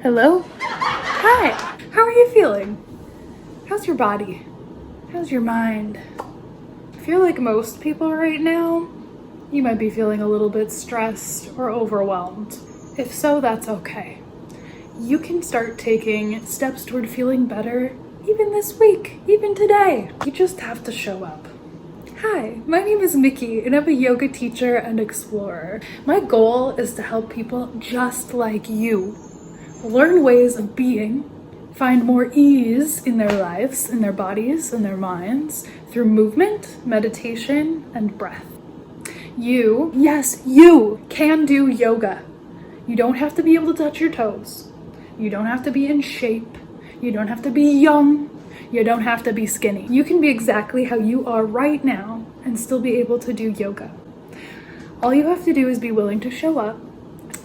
Hello? Hi, how are you feeling? How's your body? How's your mind? I feel like most people right now, you might be feeling a little bit stressed or overwhelmed. If so, that's okay. You can start taking steps toward feeling better even this week, even today. You just have to show up. Hi, my name is Mikky and I'm a yoga teacher and explorer. My goal is to help people just like you learn ways of being, find more ease in their lives, in their bodies, in their minds through movement, meditation, and breath. You, yes, you can do yoga. You don't have to be able to touch your toes. You don't have to be in shape. You don't have to be young. You don't have to be skinny. You can be exactly how you are right now and still be able to do yoga. All you have to do is be willing to show up.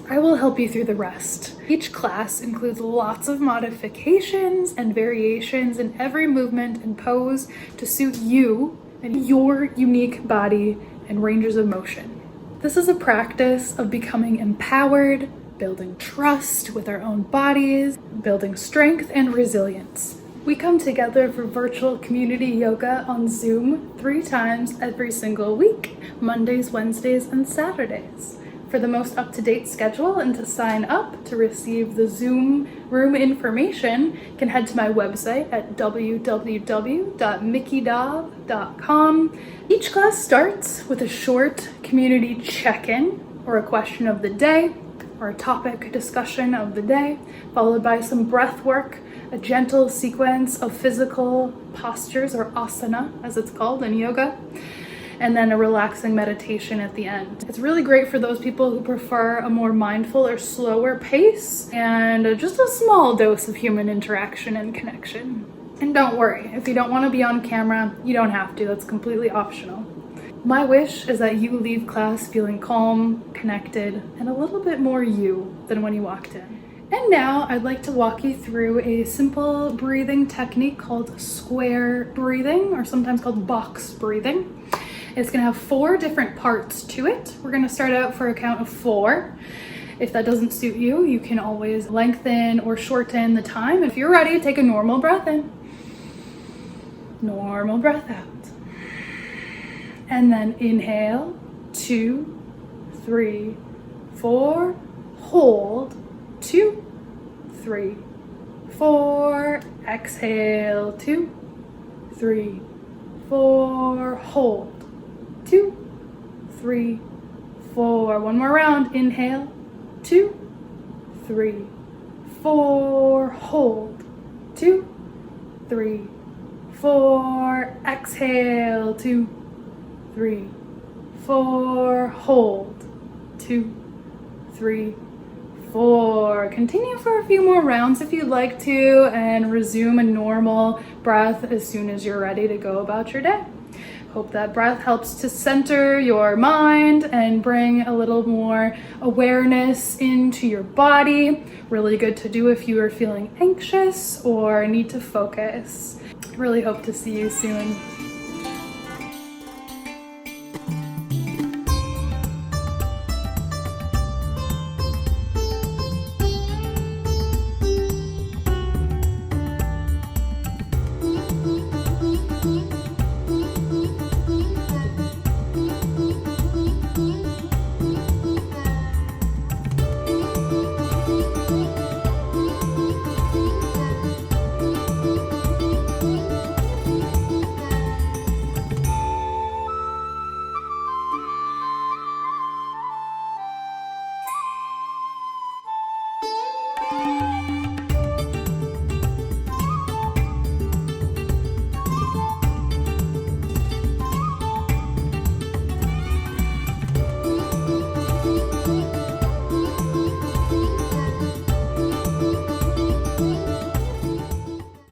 I will help you through the rest. Each class includes lots of modifications and variations in every movement and pose to suit you and your unique body and ranges of motion. This is a practice of becoming empowered, building trust with our own bodies, building strength and resilience. We come together for virtual community yoga on Zoom 3 times every single week, Mondays, Wednesdays, and Saturdays. For the most up-to-date schedule and to sign up to receive the Zoom room information, you can head to my website at www.mikkydob.com. Each class starts with a short community check-in or a question of the day or a topic discussion of the day, followed by some breath work, a gentle sequence of physical postures or asana, as it's called in yoga, and then a relaxing meditation at the end. It's really great for those people who prefer a more mindful or slower pace and just a small dose of human interaction and connection. And don't worry, if you don't want to be on camera, you don't have to. That's completely optional. My wish is that you leave class feeling calm, connected, and a little bit more you than when you walked in. And now I'd like to walk you through a simple breathing technique called square breathing, or sometimes called box breathing. It's gonna have 4 different parts to it. We're gonna start out for a count of 4. If that doesn't suit you, you can always lengthen or shorten the time. If you're ready, take a normal breath in. Normal breath out. And then inhale, 2, 3, 4, hold, 2, 3, 4, exhale, 2, 3, 4, hold. 2, 3, 4. One more round. Inhale. 2, 3, 4. Hold. 2, 3, 4. Exhale. 2, 3, 4. Hold. 2, 3, 4. Continue for a few more rounds if you'd like to, and resume a normal breath as soon as you're ready to go about your day. Hope that breath helps to center your mind and bring a little more awareness into your body. Really good to do if you are feeling anxious or need to focus. Really hope to see you soon.